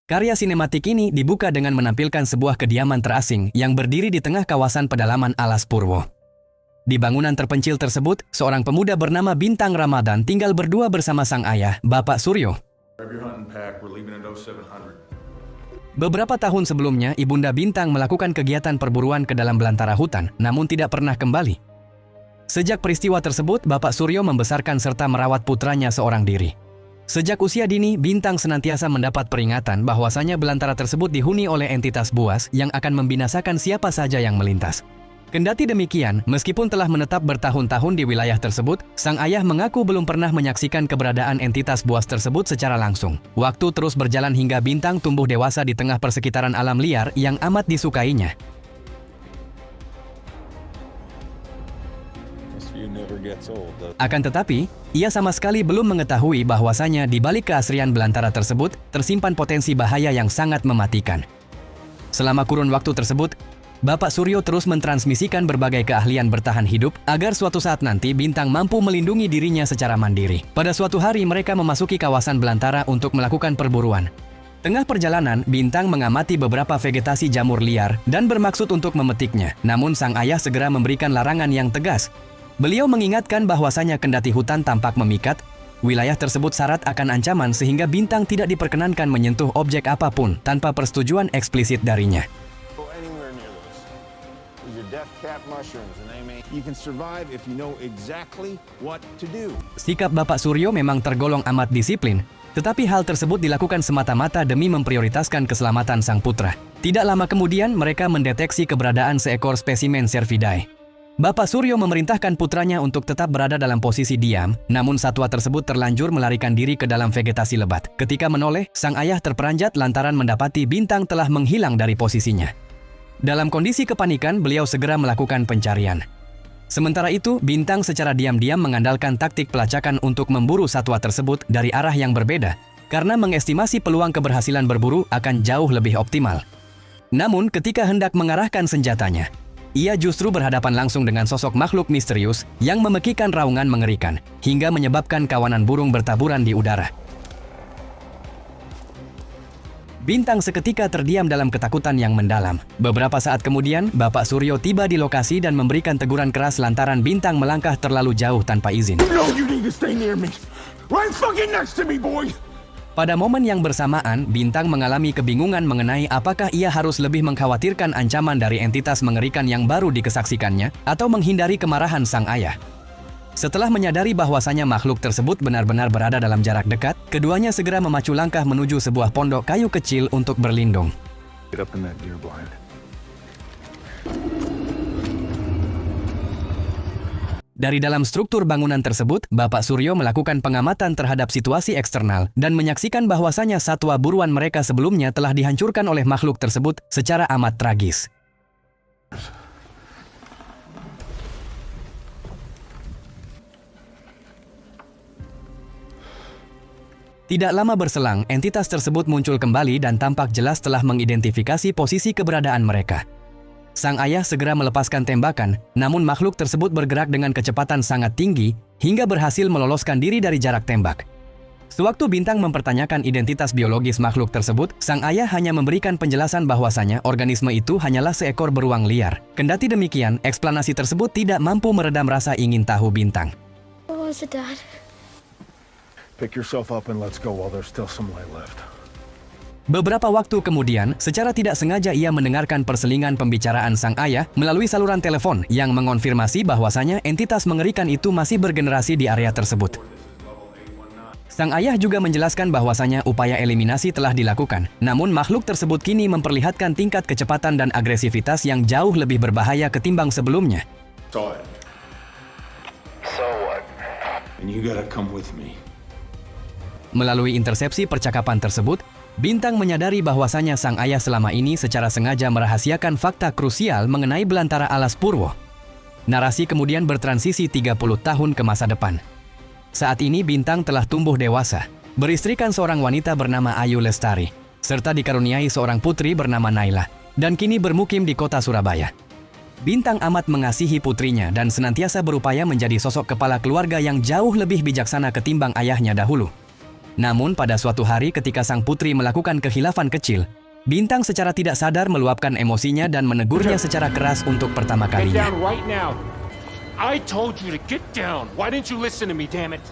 Karya sinematik ini dibuka dengan menampilkan sebuah kediaman terasing yang berdiri di tengah kawasan pedalaman alas Purwo. Di bangunan terpencil tersebut, seorang pemuda bernama Bintang Ramadan tinggal berdua bersama sang ayah, Bapak Suryo. Beberapa tahun sebelumnya, Ibunda Bintang melakukan kegiatan perburuan ke dalam belantara hutan, namun tidak pernah kembali. Sejak peristiwa tersebut, Bapak Suryo membesarkan serta merawat putranya seorang diri. Sejak usia dini, Bintang senantiasa mendapat peringatan bahwasanya belantara tersebut dihuni oleh entitas buas yang akan membinasakan siapa saja yang melintas. Kendati demikian, meskipun telah menetap bertahun-tahun di wilayah tersebut, sang ayah mengaku belum pernah menyaksikan keberadaan entitas buas tersebut secara langsung. Waktu terus berjalan hingga Bintang tumbuh dewasa di tengah persekitaran alam liar yang amat disukainya. Akan tetapi, ia sama sekali belum mengetahui bahwasanya di balik keasrian belantara tersebut tersimpan potensi bahaya yang sangat mematikan. Selama kurun waktu tersebut, Bapak Suryo terus mentransmisikan berbagai keahlian bertahan hidup agar suatu saat nanti Bintang mampu melindungi dirinya secara mandiri. Pada suatu hari mereka memasuki kawasan belantara untuk melakukan perburuan. Tengah perjalanan, Bintang mengamati beberapa vegetasi jamur liar dan bermaksud untuk memetiknya. Namun sang ayah segera memberikan larangan yang tegas. Beliau mengingatkan bahwasanya kendati hutan tampak memikat, wilayah tersebut syarat akan ancaman sehingga Bintang tidak diperkenankan menyentuh objek apapun tanpa persetujuan eksplisit darinya. Sikap Bapak Suryo memang tergolong amat disiplin, tetapi hal tersebut dilakukan semata-mata demi memprioritaskan keselamatan sang putra. Tidak lama kemudian mereka mendeteksi keberadaan seekor spesimen Cervidae. Bapak Suryo memerintahkan putranya untuk tetap berada dalam posisi diam, namun satwa tersebut terlanjur melarikan diri ke dalam vegetasi lebat. Ketika menoleh, sang ayah terperanjat lantaran mendapati Bintang telah menghilang dari posisinya. Dalam kondisi kepanikan, beliau segera melakukan pencarian. Sementara itu, Bintang secara diam-diam mengandalkan taktik pelacakan untuk memburu satwa tersebut dari arah yang berbeda, karena mengestimasi peluang keberhasilan berburu akan jauh lebih optimal. Namun, ketika hendak mengarahkan senjatanya, ia justru berhadapan langsung dengan sosok makhluk misterius yang memekikan raungan mengerikan, hingga menyebabkan kawanan burung bertaburan di udara. Bintang seketika terdiam dalam ketakutan yang mendalam. Beberapa saat kemudian, Bapak Suryo tiba di lokasi dan memberikan teguran keras lantaran Bintang melangkah terlalu jauh tanpa izin. Pada momen yang bersamaan, Bintang mengalami kebingungan mengenai apakah ia harus lebih mengkhawatirkan ancaman dari entitas mengerikan yang baru dikesaksikannya atau menghindari kemarahan sang ayah. Setelah menyadari bahwasanya makhluk tersebut benar-benar berada dalam jarak dekat, keduanya segera memacu langkah menuju sebuah pondok kayu kecil untuk berlindung. Dari dalam struktur bangunan tersebut, Bapak Suryo melakukan pengamatan terhadap situasi eksternal dan menyaksikan bahwasanya satwa buruan mereka sebelumnya telah dihancurkan oleh makhluk tersebut secara amat tragis. Tidak lama berselang, entitas tersebut muncul kembali dan tampak jelas telah mengidentifikasi posisi keberadaan mereka. Sang ayah segera melepaskan tembakan, namun makhluk tersebut bergerak dengan kecepatan sangat tinggi hingga berhasil meloloskan diri dari jarak tembak. Sewaktu Bintang mempertanyakan identitas biologis makhluk tersebut, sang ayah hanya memberikan penjelasan bahwasanya organisme itu hanyalah seekor beruang liar. Kendati demikian, eksplanasi tersebut tidak mampu meredam rasa ingin tahu Bintang. What was it, Dad? Pick yourself up and let's go while there's still some light left. Beberapa waktu kemudian, secara tidak sengaja ia mendengarkan perselingan pembicaraan sang ayah melalui saluran telepon yang mengonfirmasi bahwasanya entitas mengerikan itu masih bergenerasi di area tersebut. Sang ayah juga menjelaskan bahwasanya upaya eliminasi telah dilakukan, namun makhluk tersebut kini memperlihatkan tingkat kecepatan dan agresivitas yang jauh lebih berbahaya ketimbang sebelumnya. So what? And you gotta come with me. Melalui intersepsi percakapan tersebut, Bintang menyadari bahwasanya sang ayah selama ini secara sengaja merahasiakan fakta krusial mengenai belantara alas Purwo. Narasi kemudian bertransisi 30 tahun ke masa depan. Saat ini Bintang telah tumbuh dewasa, beristrikan seorang wanita bernama Ayu Lestari, serta dikaruniai seorang putri bernama Naila, dan kini bermukim di kota Surabaya. Bintang amat mengasihi putrinya dan senantiasa berupaya menjadi sosok kepala keluarga yang jauh lebih bijaksana ketimbang ayahnya dahulu. Namun pada suatu hari ketika sang putri melakukan kekhilafan kecil, Bintang secara tidak sadar meluapkan emosinya dan menegurnya secara keras untuk pertama Get kalinya. down right now. I told you to get down. Why didn't you listen to me, damn it?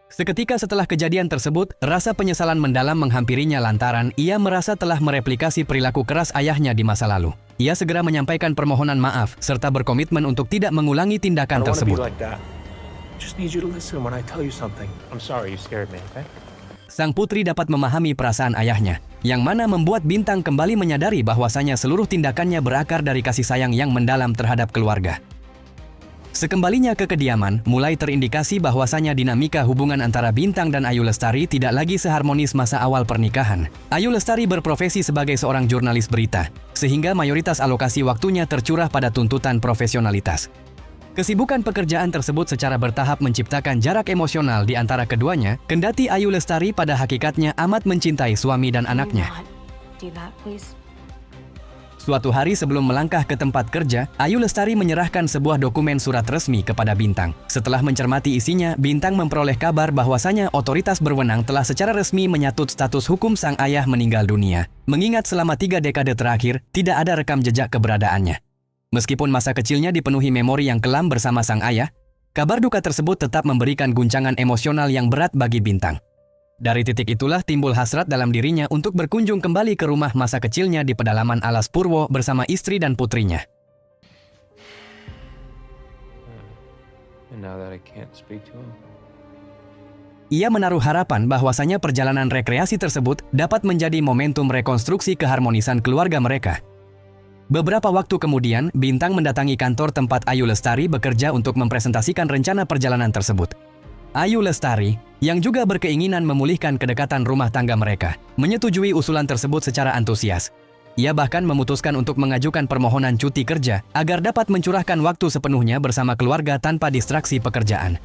Seketika setelah kejadian tersebut, rasa penyesalan mendalam menghampirinya lantaran ia merasa telah mereplikasi perilaku keras ayahnya di masa lalu. Ia segera menyampaikan permohonan maaf serta berkomitmen untuk tidak mengulangi I tindakan don't want to be tersebut. like that. Just need you to listen when I tell you something. I'm sorry you scared me, okay? Sang putri dapat memahami perasaan ayahnya, yang mana membuat Bintang kembali menyadari bahwasanya seluruh tindakannya berakar dari kasih sayang yang mendalam terhadap keluarga. Sekembalinya ke kediaman, mulai terindikasi bahwasanya dinamika hubungan antara Bintang dan Ayu Lestari tidak lagi seharmonis masa awal pernikahan. Ayu Lestari berprofesi sebagai seorang jurnalis berita, sehingga mayoritas alokasi waktunya tercurah pada tuntutan profesionalitas. Kesibukan pekerjaan tersebut secara bertahap menciptakan jarak emosional di antara keduanya, kendati Ayu Lestari pada hakikatnya amat mencintai suami dan anaknya. Do that, please. Suatu hari sebelum melangkah ke tempat kerja, Ayu Lestari menyerahkan sebuah dokumen surat resmi kepada Bintang. Setelah mencermati isinya, Bintang memperoleh kabar bahwasanya otoritas berwenang telah secara resmi menyatut status hukum sang ayah meninggal dunia. Mengingat selama 3 dekade terakhir, tidak ada rekam jejak keberadaannya. Meskipun masa kecilnya dipenuhi memori yang kelam bersama sang ayah, kabar duka tersebut tetap memberikan guncangan emosional yang berat bagi Bintang. Dari titik itulah timbul hasrat dalam dirinya untuk berkunjung kembali ke rumah masa kecilnya di pedalaman Alas Purwo bersama istri dan putrinya. And now that I can't speak to him. Ia menaruh harapan bahwasanya perjalanan rekreasi tersebut dapat menjadi momentum rekonstruksi keharmonisan keluarga mereka. Beberapa waktu kemudian, Bintang mendatangi kantor tempat Ayu Lestari bekerja untuk mempresentasikan rencana perjalanan tersebut. Ayu Lestari, yang juga berkeinginan memulihkan kedekatan rumah tangga mereka, menyetujui usulan tersebut secara antusias. Ia bahkan memutuskan untuk mengajukan permohonan cuti kerja agar dapat mencurahkan waktu sepenuhnya bersama keluarga tanpa distraksi pekerjaan.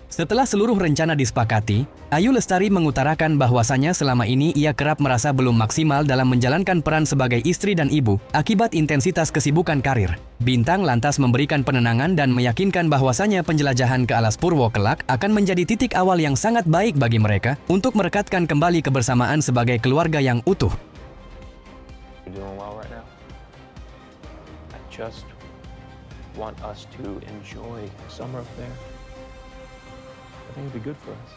Setelah seluruh rencana disepakati, Ayu Lestari mengutarakan bahwasanya selama ini ia kerap merasa belum maksimal dalam menjalankan peran sebagai istri dan ibu akibat intensitas kesibukan karir. Bintang lantas memberikan penenangan dan meyakinkan bahwasanya penjelajahan ke Alas Purwo kelak akan menjadi titik awal yang sangat baik bagi mereka untuk merekatkan kembali kebersamaan sebagai keluarga yang utuh. You're doing well right now. I just want us to enjoy summer up there. I think it'd be good for us.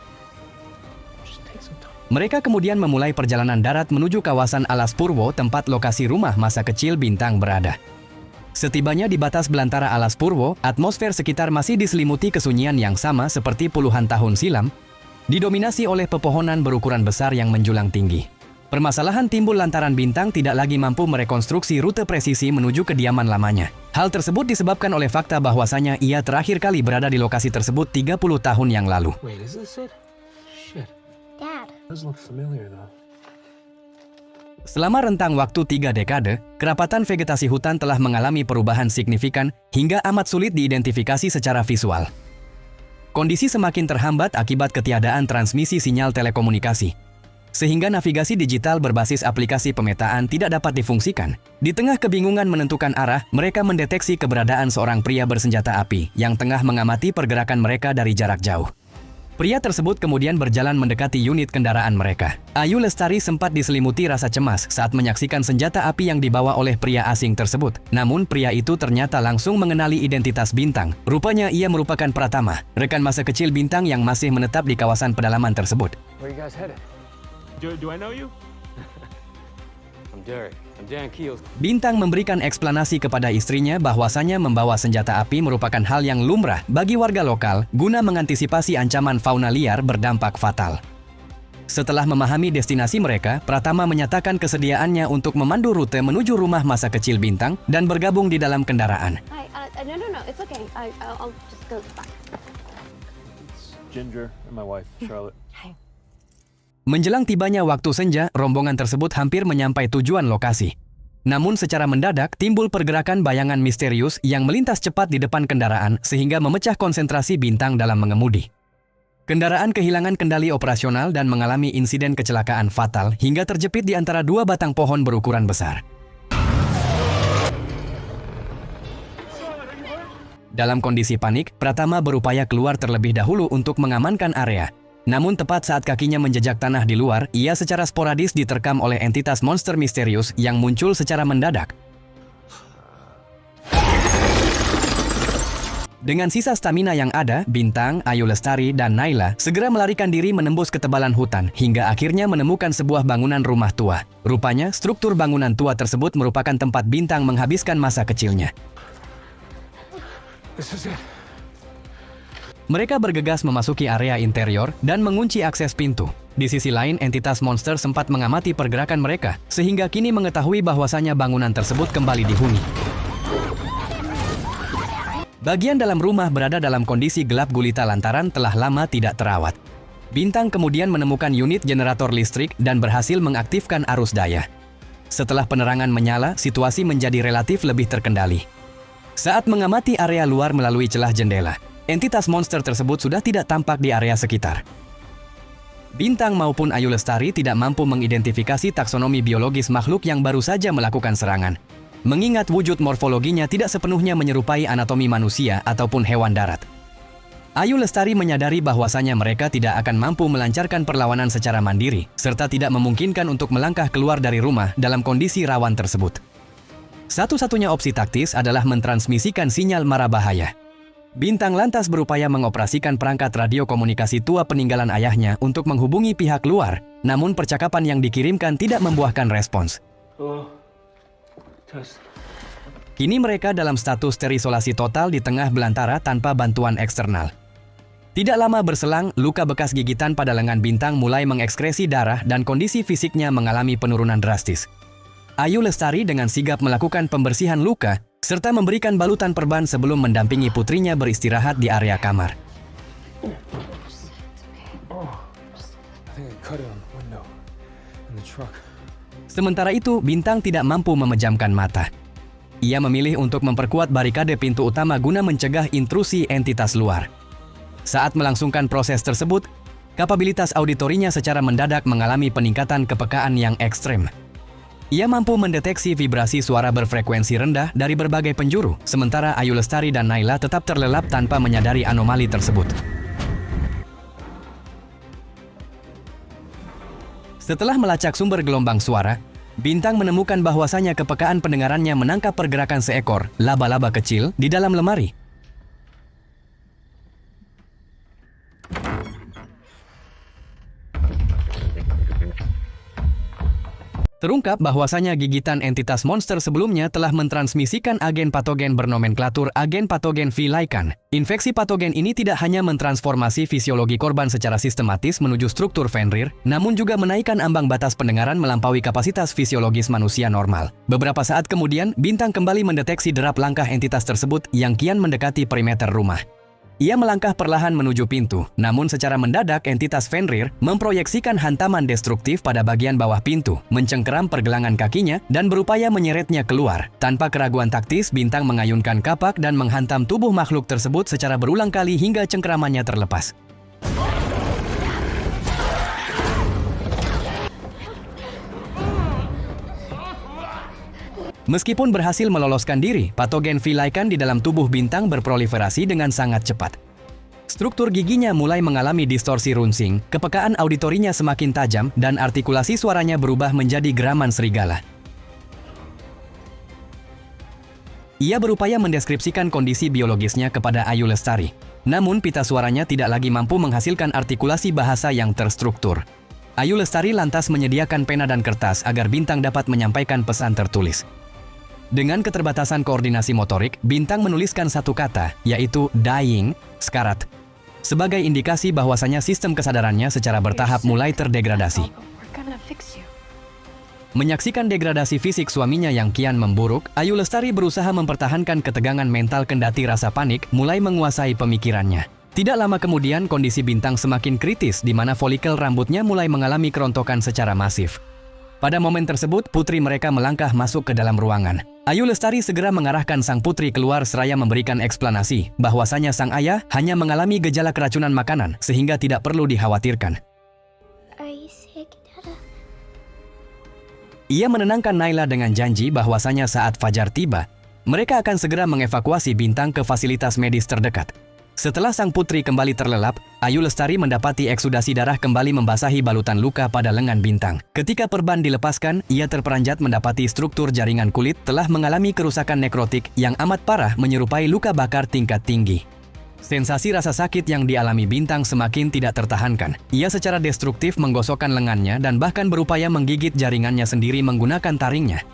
Just take some time. Mereka kemudian memulai perjalanan darat menuju kawasan Alas Purwo, tempat lokasi rumah masa kecil Bintang berada. Setibanya di batas belantara Alas Purwo, atmosfer sekitar masih diselimuti kesunyian yang sama seperti puluhan tahun silam, didominasi oleh pepohonan berukuran besar yang menjulang tinggi. Permasalahan timbul lantaran Bintang tidak lagi mampu merekonstruksi rute presisi menuju kediaman lamanya. Hal tersebut disebabkan oleh fakta bahwasanya ia terakhir kali berada di lokasi tersebut 30 tahun yang lalu. Wait, is this it? Shit. Dad. Does look familiar though. Selama rentang waktu 3 dekade, kerapatan vegetasi hutan telah mengalami perubahan signifikan hingga amat sulit diidentifikasi secara visual. Kondisi semakin terhambat akibat ketiadaan transmisi sinyal telekomunikasi, sehingga navigasi digital berbasis aplikasi pemetaan tidak dapat difungsikan. Di tengah kebingungan menentukan arah, mereka mendeteksi keberadaan seorang pria bersenjata api yang tengah mengamati pergerakan mereka dari jarak jauh. Pria tersebut kemudian berjalan mendekati unit kendaraan mereka. Ayu Lestari sempat diselimuti rasa cemas saat menyaksikan senjata api yang dibawa oleh pria asing tersebut. Namun pria itu ternyata langsung mengenali identitas Bintang. Rupanya ia merupakan Pratama, rekan masa kecil Bintang yang masih menetap di kawasan pedalaman tersebut. Where you guys headed? Do I know you? I'm Derek. I'm Dan Keels. Bintang memberikan eksplanasi kepada istrinya bahwasanya membawa senjata api merupakan hal yang lumrah bagi warga lokal guna mengantisipasi ancaman fauna liar berdampak fatal. Setelah memahami destinasi mereka, Pratama menyatakan kesediaannya untuk memandu rute menuju rumah masa kecil Bintang dan bergabung di dalam kendaraan. No, it's okay. I'll just go back. It's Ginger and my wife, Charlotte. Hi. Menjelang tibanya waktu senja, rombongan tersebut hampir menyampai tujuan lokasi. Namun secara mendadak timbul pergerakan bayangan misterius yang melintas cepat di depan kendaraan sehingga memecah konsentrasi Bintang dalam mengemudi. Kendaraan kehilangan kendali operasional dan mengalami insiden kecelakaan fatal hingga terjepit di antara 2 batang pohon berukuran besar. Dalam kondisi panik, Pratama berupaya keluar terlebih dahulu untuk mengamankan area. Namun tepat saat kakinya menjejak tanah di luar, ia secara sporadis diterkam oleh entitas monster misterius yang muncul secara mendadak. Dengan sisa stamina yang ada, Bintang, Ayu Lestari, dan Naila segera melarikan diri menembus ketebalan hutan hingga akhirnya menemukan sebuah bangunan rumah tua. Rupanya, struktur bangunan tua tersebut merupakan tempat Bintang menghabiskan masa kecilnya. This is it. Mereka bergegas memasuki area interior dan mengunci akses pintu. Di sisi lain, entitas monster sempat mengamati pergerakan mereka, sehingga kini mengetahui bahwasannya bangunan tersebut kembali dihuni. Bagian dalam rumah berada dalam kondisi gelap gulita lantaran telah lama tidak terawat. Bintang kemudian menemukan unit generator listrik dan berhasil mengaktifkan arus daya. Setelah penerangan menyala, situasi menjadi relatif lebih terkendali. Saat mengamati area luar melalui celah jendela, entitas monster tersebut sudah tidak tampak di area sekitar. Bintang maupun Ayu Lestari tidak mampu mengidentifikasi taksonomi biologis makhluk yang baru saja melakukan serangan. Mengingat wujud morfologinya tidak sepenuhnya menyerupai anatomi manusia ataupun hewan darat. Ayu Lestari menyadari bahwasanya mereka tidak akan mampu melancarkan perlawanan secara mandiri, serta tidak memungkinkan untuk melangkah keluar dari rumah dalam kondisi rawan tersebut. Satu-satunya opsi taktis adalah mentransmisikan sinyal mara bahaya. Bintang lantas berupaya mengoperasikan perangkat radio komunikasi tua peninggalan ayahnya untuk menghubungi pihak luar, namun percakapan yang dikirimkan tidak membuahkan respons. Kini mereka dalam status terisolasi total di tengah belantara tanpa bantuan eksternal. Tidak lama berselang, luka bekas gigitan pada lengan Bintang mulai mengekskresi darah dan kondisi fisiknya mengalami penurunan drastis. Ayu Lestari dengan sigap melakukan pembersihan luka, serta memberikan balutan perban sebelum mendampingi putrinya beristirahat di area kamar. Sementara itu, Bintang tidak mampu memejamkan mata. Ia memilih untuk memperkuat barikade pintu utama guna mencegah intrusi entitas luar. Saat melangsungkan proses tersebut, kapabilitas auditorinya secara mendadak mengalami peningkatan kepekaan yang ekstrem. Ia mampu mendeteksi vibrasi suara berfrekuensi rendah dari berbagai penjuru, sementara Ayu Lestari dan Naila tetap terlelap tanpa menyadari anomali tersebut. Setelah melacak sumber gelombang suara, Bintang menemukan bahwasanya kepekaan pendengarannya menangkap pergerakan seekor laba-laba kecil di dalam lemari. Terungkap bahwasanya gigitan entitas monster sebelumnya telah mentransmisikan agen patogen bernomenklatur agen patogen V. lichen. Infeksi patogen ini tidak hanya mentransformasi fisiologi korban secara sistematis menuju struktur Fenrir, namun juga menaikkan ambang batas pendengaran melampaui kapasitas fisiologis manusia normal. Beberapa saat kemudian, Bintang kembali mendeteksi derap langkah entitas tersebut yang kian mendekati perimeter rumah. Ia melangkah perlahan menuju pintu, namun secara mendadak entitas Fenrir memproyeksikan hantaman destruktif pada bagian bawah pintu, mencengkeram pergelangan kakinya dan berupaya menyeretnya keluar. Tanpa keraguan taktis, Bintang mengayunkan kapak dan menghantam tubuh makhluk tersebut secara berulang kali hingga cengkeramannya terlepas. Meskipun berhasil meloloskan diri, patogen V. lichen di dalam tubuh Bintang berproliferasi dengan sangat cepat. Struktur giginya mulai mengalami distorsi runsing, kepekaan auditorinya semakin tajam, dan artikulasi suaranya berubah menjadi geraman serigala. Ia berupaya mendeskripsikan kondisi biologisnya kepada Ayu Lestari. Namun pita suaranya tidak lagi mampu menghasilkan artikulasi bahasa yang terstruktur. Ayu Lestari lantas menyediakan pena dan kertas agar Bintang dapat menyampaikan pesan tertulis. Dengan keterbatasan koordinasi motorik, Bintang menuliskan satu kata, yaitu dying, sekarat, sebagai indikasi bahwasanya sistem kesadarannya secara bertahap mulai terdegradasi. Menyaksikan degradasi fisik suaminya yang kian memburuk, Ayu Lestari berusaha mempertahankan ketegangan mental kendati rasa panik mulai menguasai pemikirannya. Tidak lama kemudian, kondisi Bintang semakin kritis di mana folikel rambutnya mulai mengalami kerontokan secara masif. Pada momen tersebut, putri mereka melangkah masuk ke dalam ruangan. Ayu Lestari segera mengarahkan sang putri keluar seraya memberikan eksplanasi bahwasanya sang ayah hanya mengalami gejala keracunan makanan sehingga tidak perlu dikhawatirkan. Are you sick, Dada? Ia menenangkan Naila dengan janji bahwasanya saat fajar tiba, mereka akan segera mengevakuasi Bintang ke fasilitas medis terdekat. Setelah sang putri kembali terlelap, Ayu Lestari mendapati eksudasi darah kembali membasahi balutan luka pada lengan Bintang. Ketika perban dilepaskan, ia terperanjat mendapati struktur jaringan kulit telah mengalami kerusakan nekrotik yang amat parah menyerupai luka bakar tingkat tinggi. Sensasi rasa sakit yang dialami Bintang semakin tidak tertahankan. Ia secara destruktif menggosokkan lengannya dan bahkan berupaya menggigit jaringannya sendiri menggunakan taringnya.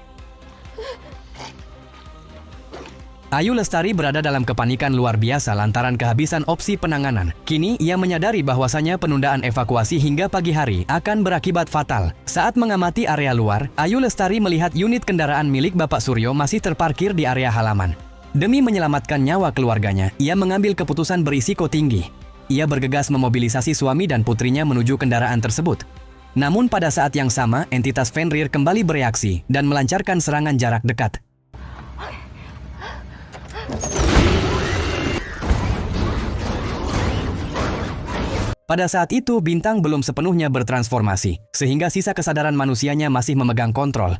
Ayu Lestari berada dalam kepanikan luar biasa lantaran kehabisan opsi penanganan. Kini ia menyadari bahwasanya penundaan evakuasi hingga pagi hari akan berakibat fatal. Saat mengamati area luar, Ayu Lestari melihat unit kendaraan milik Bapak Suryo masih terparkir di area halaman. Demi menyelamatkan nyawa keluarganya, ia mengambil keputusan berisiko tinggi. Ia bergegas memobilisasi suami dan putrinya menuju kendaraan tersebut. Namun pada saat yang sama, entitas Fenrir kembali bereaksi dan melancarkan serangan jarak dekat. Pada saat itu, Bintang belum sepenuhnya bertransformasi, sehingga sisa kesadaran manusianya masih memegang kontrol.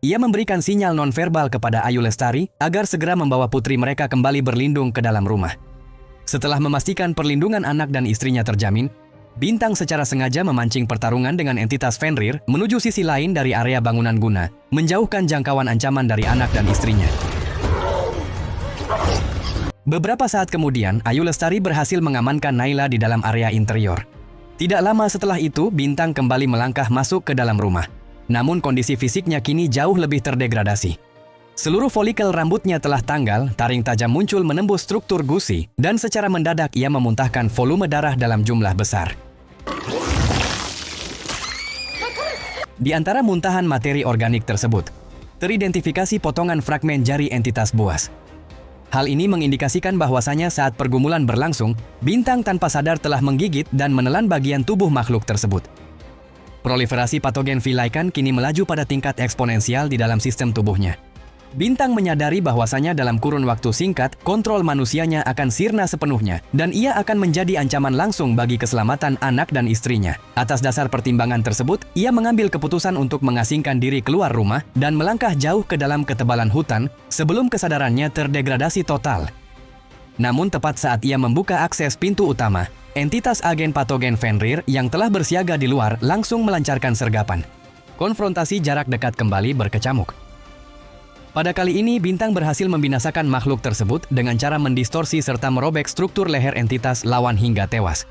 Ia memberikan sinyal nonverbal kepada Ayu Lestari agar segera membawa putri mereka kembali berlindung ke dalam rumah. Setelah memastikan perlindungan anak dan istrinya terjamin, Bintang secara sengaja memancing pertarungan dengan entitas Fenrir menuju sisi lain dari area bangunan guna, menjauhkan jangkauan ancaman dari anak dan istrinya. Beberapa saat kemudian, Ayu Lestari berhasil mengamankan Naila di dalam area interior. Tidak lama setelah itu, Bintang kembali melangkah masuk ke dalam rumah. Namun kondisi fisiknya kini jauh lebih terdegradasi. Seluruh folikel rambutnya telah tanggal, taring tajam muncul menembus struktur gusi, dan secara mendadak ia memuntahkan volume darah dalam jumlah besar. Di antara muntahan materi organik tersebut, teridentifikasi potongan fragmen jari entitas buas. Hal ini mengindikasikan bahwasanya saat pergumulan berlangsung, Bintang tanpa sadar telah menggigit dan menelan bagian tubuh makhluk tersebut. Proliferasi patogen Vilaikan kini melaju pada tingkat eksponensial di dalam sistem tubuhnya. Bintang menyadari bahwasanya dalam kurun waktu singkat, kontrol manusianya akan sirna sepenuhnya, dan ia akan menjadi ancaman langsung bagi keselamatan anak dan istrinya. Atas dasar pertimbangan tersebut, ia mengambil keputusan untuk mengasingkan diri keluar rumah dan melangkah jauh ke dalam ketebalan hutan sebelum kesadarannya terdegradasi total. Namun tepat saat ia membuka akses pintu utama, entitas agen patogen Fenrir yang telah bersiaga di luar langsung melancarkan sergapan. Konfrontasi jarak dekat kembali berkecamuk. Pada kali ini, Bintang berhasil membinasakan makhluk tersebut dengan cara mendistorsi serta merobek struktur leher entitas lawan hingga tewas.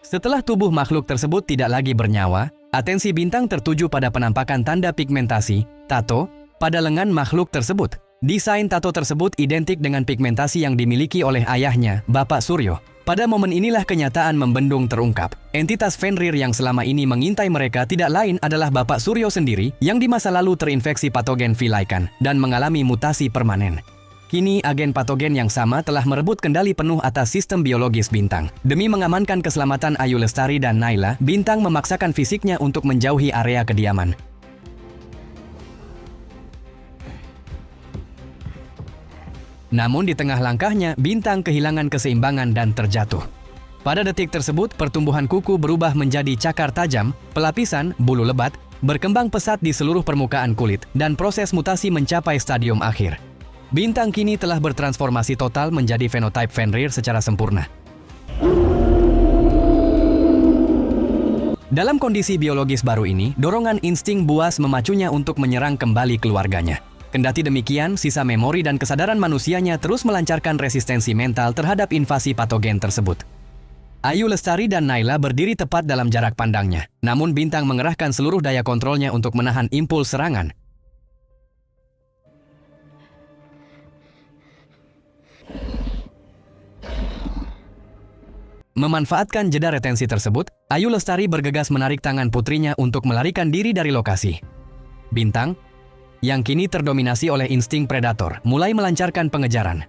Setelah tubuh makhluk tersebut tidak lagi bernyawa, atensi Bintang tertuju pada penampakan tanda pigmentasi, tato, pada lengan makhluk tersebut. Desain tato tersebut identik dengan pigmentasi yang dimiliki oleh ayahnya, Bapak Suryo. Pada momen inilah kenyataan membendung terungkap. Entitas Fenrir yang selama ini mengintai mereka tidak lain adalah Bapak Suryo sendiri yang di masa lalu terinfeksi patogen Vilaikan dan mengalami mutasi permanen. Kini agen patogen yang sama telah merebut kendali penuh atas sistem biologis Bintang. Demi mengamankan keselamatan Ayu Lestari dan Naila, Bintang memaksakan fisiknya untuk menjauhi area kediaman. Namun di tengah langkahnya, Bintang kehilangan keseimbangan dan terjatuh. Pada detik tersebut, pertumbuhan kuku berubah menjadi cakar tajam, pelapisan, bulu lebat, berkembang pesat di seluruh permukaan kulit, dan proses mutasi mencapai stadium akhir. Bintang kini telah bertransformasi total menjadi fenotipe Fenrir secara sempurna. Dalam kondisi biologis baru ini, dorongan insting buas memacunya untuk menyerang kembali keluarganya. Kendati demikian, sisa memori dan kesadaran manusianya terus melancarkan resistensi mental terhadap invasi patogen tersebut. Ayu Lestari dan Naila berdiri tepat dalam jarak pandangnya. Namun Bintang mengerahkan seluruh daya kontrolnya untuk menahan impuls serangan. Memanfaatkan jeda retensi tersebut, Ayu Lestari bergegas menarik tangan putrinya untuk melarikan diri dari lokasi. Bintang, yang kini terdominasi oleh insting predator, mulai melancarkan pengejaran.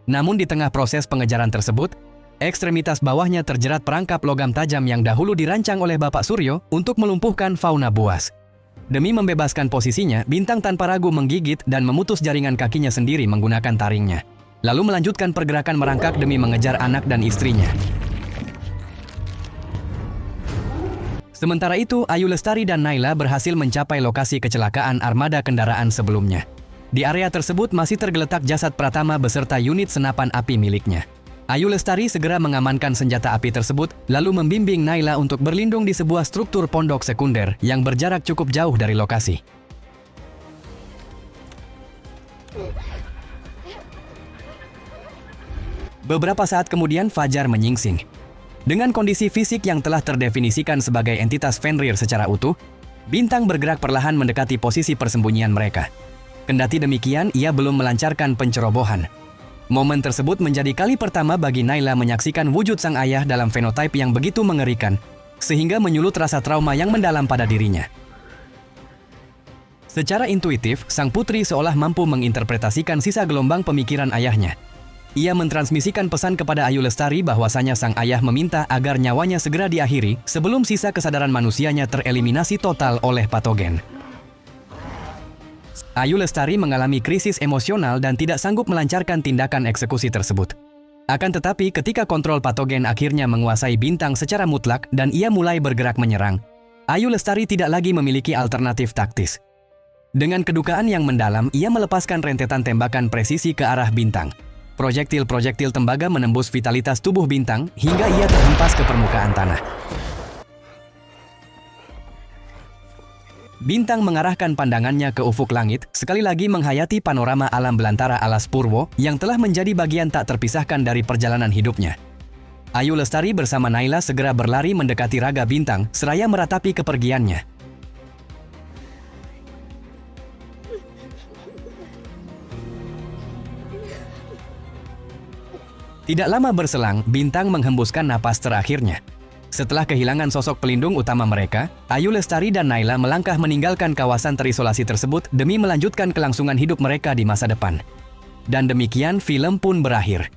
Namun di tengah proses pengejaran tersebut, ekstremitas bawahnya terjerat perangkap logam tajam yang dahulu dirancang oleh Bapak Suryo untuk melumpuhkan fauna buas. Demi membebaskan posisinya, Bintang tanpa ragu menggigit dan memutus jaringan kakinya sendiri menggunakan taringnya. Lalu melanjutkan pergerakan merangkak demi mengejar anak dan istrinya. Sementara itu, Ayu Lestari dan Naila berhasil mencapai lokasi kecelakaan armada kendaraan sebelumnya. Di area tersebut masih tergeletak jasad Pratama beserta unit senapan api miliknya. Ayu Lestari segera mengamankan senjata api tersebut, lalu membimbing Naila untuk berlindung di sebuah struktur pondok sekunder yang berjarak cukup jauh dari lokasi. Beberapa saat kemudian Fajar menyingsing. Dengan kondisi fisik yang telah terdefinisikan sebagai entitas Fenrir secara utuh, Bintang bergerak perlahan mendekati posisi persembunyian mereka. Kendati demikian, ia belum melancarkan pencerobohan. Momen tersebut menjadi kali pertama bagi Naila menyaksikan wujud sang ayah dalam fenotipe yang begitu mengerikan, sehingga menyulut rasa trauma yang mendalam pada dirinya. Secara intuitif, sang putri seolah mampu menginterpretasikan sisa gelombang pemikiran ayahnya. Ia mentransmisikan pesan kepada Ayu Lestari bahwasanya sang ayah meminta agar nyawanya segera diakhiri sebelum sisa kesadaran manusianya tereliminasi total oleh patogen. Ayu Lestari mengalami krisis emosional dan tidak sanggup melancarkan tindakan eksekusi tersebut. Akan tetapi ketika kontrol patogen akhirnya menguasai Bintang secara mutlak dan ia mulai bergerak menyerang, Ayu Lestari tidak lagi memiliki alternatif taktis. Dengan kedukaan yang mendalam, ia melepaskan rentetan tembakan presisi ke arah Bintang. Projektil-projektil tembaga menembus vitalitas tubuh Bintang hingga ia terhempas ke permukaan tanah. Bintang mengarahkan pandangannya ke ufuk langit, sekali lagi menghayati panorama alam belantara alas Purwo yang telah menjadi bagian tak terpisahkan dari perjalanan hidupnya. Ayu Lestari bersama Naila segera berlari mendekati raga Bintang seraya meratapi kepergiannya. Tidak lama berselang, Bintang menghembuskan napas terakhirnya. Setelah kehilangan sosok pelindung utama mereka, Ayu Lestari dan Naila melangkah meninggalkan kawasan terisolasi tersebut demi melanjutkan kelangsungan hidup mereka di masa depan. Dan demikian film pun berakhir.